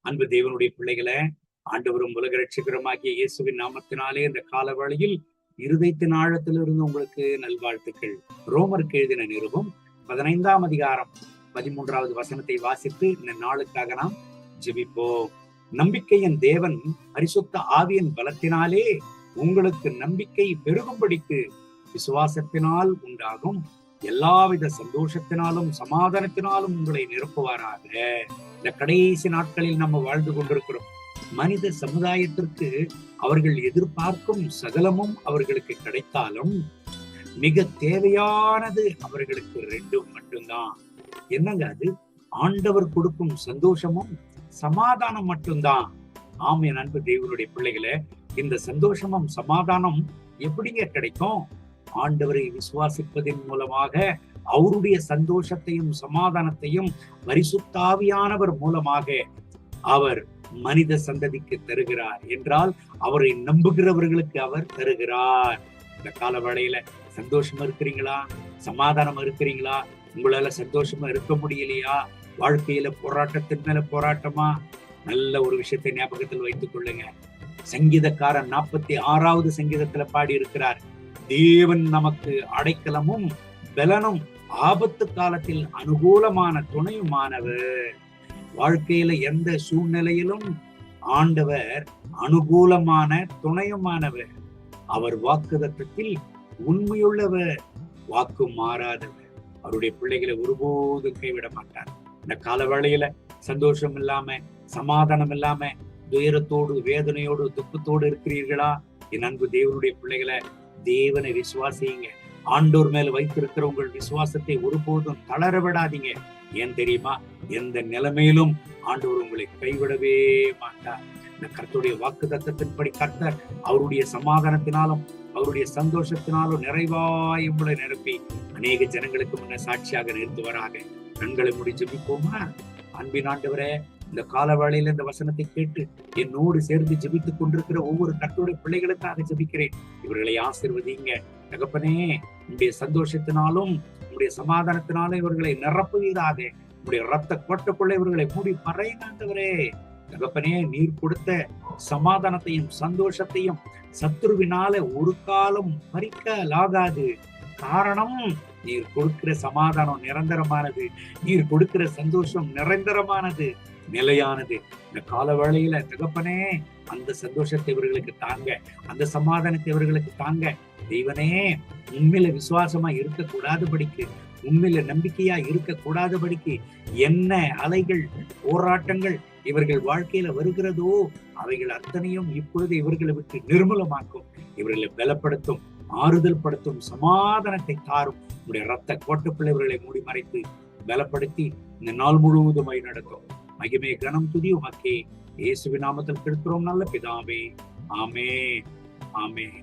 அன்பு தேவனுடைய பிள்ளைகளை, ஆண்டவரும் உலக ரட்சகருமாகிய இயேசுவின் நாமத்தினாலே இந்த கால வேளையில் இருதயத்தின் ஆழத்திலிருந்து உங்களுக்கு நல்வாழ்த்துக்கள். ரோமருக்கு எழுதின நிருபம் 15ஆம் அதிகாரம் 13வது வசனத்தை வாசித்து இந்த நாளுக்காக நாம் ஜெபிப்போம். நம்பிக்கையின் தேவன் பரிசுத்த ஆவியின் பலத்தினாலே உங்களுக்கு நம்பிக்கை பெருகும்படிக்கு விசுவாசத்தினால் உண்டாகும் எல்லாவித சந்தோஷத்தினாலும் சமாதானத்தினாலும் உங்களை நிரப்புவாராக. இந்த கடைசி நாட்களில் நம்ம வாழ்ந்து கொண்டிருக்கிறோம். மனித சமுதாயத்திற்கு அவர்கள் எதிர்பார்க்கும் சகலமும் அவர்களுக்கு கிடைத்தாலும் மிக தேவையானது அவர்களுக்கு ரெண்டும் மட்டும்தான். என்னங்க அது? ஆண்டவர் கொடுக்கும் சந்தோஷமும் சமாதானம் மட்டும்தான். ஆம் என் அன்பு தேவனுடைய பிள்ளைகளே, இந்த சந்தோஷமும் சமாதானம் எப்படிங்க கிடைக்கும்? ஆண்டவரை விசுவாசிப்பதன் மூலமாக அவருடைய சந்தோஷத்தையும் சமாதானத்தையும் பரிசுத்தாவியானவர் மூலமாக அவர் மனித சந்ததிக்கு தருகிறார் என்றால் அவரை நம்புகிறவர்களுக்கு அவர் தருகிறார். இந்த கால வேளையில சந்தோஷமா இருக்கிறீங்களா? சமாதானம் இருக்கிறீங்களா? உங்களால சந்தோஷமா இருக்க முடியலையா? வாழ்க்கையில போராட்டத்தின் மேல போராட்டமா? நல்ல ஒரு விஷயத்தை ஞாபகத்தில் வைத்துக் கொள்ளுங்க. சங்கீதக்காரன் 46வது சங்கீதத்துல பாடி இருக்கிறார், தேவன் நமக்கு அடைக்கலமும் பலனும் ஆபத்து காலத்தில் அனுகூலமான துணையுமானவர். வாழ்க்கையில எந்த சூழ்நிலையிலும் ஆண்டவர் அனுகூலமான துணையுமானவர். அவர் வாக்குதத்தத்தில் உண்மையுள்ளவர், வாக்கு மாறாதவர். அவருடைய பிள்ளைகளை ஒருபோதும் கைவிட மாட்டார். இந்த கால வேளையில சந்தோஷம் இல்லாம சமாதானம் இல்லாம துயரத்தோடு வேதனையோடு துக்கத்தோடு இருக்கிறீர்களா? என் அன்பு தேவனுடைய பிள்ளைகளை, தேவனை விசுவாசிங்க. ஆண்டோர் மேல வைத்திருக்கிற உங்கள் விசுவாசத்தை ஒருபோதும் தளர விடாதீங்க. ஏன் தெரியுமா? எந்த நிலைமையிலும் ஆண்டவர் உங்களை கைவிடவே மாட்டார். இந்த கர்த்தருடைய வாக்கு தத்தத்தின்படி கர்த்தர் அவருடைய சமாதானத்தினாலும் அவருடைய சந்தோஷத்தினாலும் நிறைவாய் உங்களை நிரப்பி அநேக ஜனங்களுக்கு முன்ன சாட்சியாக நிறுத்துவராக. கண்களை மூடி ஜெபிப்போமா? அன்பின் ஆண்டவரே, இந்த கால வேளையில இந்த வசனத்தை கேட்டு என்னோடு சேர்ந்து ஜெபித்துக் கொண்டிருக்கிற ஒவ்வொரு கர்த்தருடைய பிள்ளைகளுக்காக ஜெபிக்கிறேன். இவர்களை ஆசீர்வதிங்க தகப்பனே. உங்களுடைய சந்தோஷத்தினாலும் உங்களுடைய சமாதானத்தினாலும் இவர்களை நிரப்புவீராக. உங்களுடைய ரத்த கோட்டைக்குள்ள இவர்களை மூடி மறையாண்டவரே தகப்பனே. நீர் கொடுத்த சமாதானத்தையும் சந்தோஷத்தையும் சத்துருவினால ஒரு காலம் பறிக்கலாகாது. காரணம், நீர் கொடுக்கிற சமாதானம் நிரந்தரமானது, நீர் கொடுக்கிற சந்தோஷம் நிரந்தரமானது, நிலையானது. இந்த கால வேளையில தகப்பனே, அந்த சந்தோஷத்தை இவர்களுக்கு தாங்க, அந்த சமாதானத்தை இவர்களுக்கு தாங்க. தெய்வனே, உண்மையில விசுவாசமா இருக்கக்கூடாதபடிக்கு, உண்மையில நம்பிக்கையா இருக்கக்கூடாதபடிக்கு என்ன அலைகள் போராட்டங்கள் இவர்கள் வாழ்க்கையில வருகிறதோ அவைகள் அத்தனையும் இப்பொழுது இவர்களை விட்டு நிர்மூலமாக்கும். இவர்களை பலப்படுத்தும், ஆறுதல் படுத்தும், சமாதானத்தை தாரும். உடைய ரத்த கோட்டைக்குள்ள இவர்களை மூடி மறைத்து பலப்படுத்தி இந்த நாள் முழுவதும் நடத்தும். மகிமே கனம் துதி உமக்கே. இயேசுவின் நாமத்தில் கேட்கிறோம் நல்ல பிதாவே. ஆமென், ஆமென்.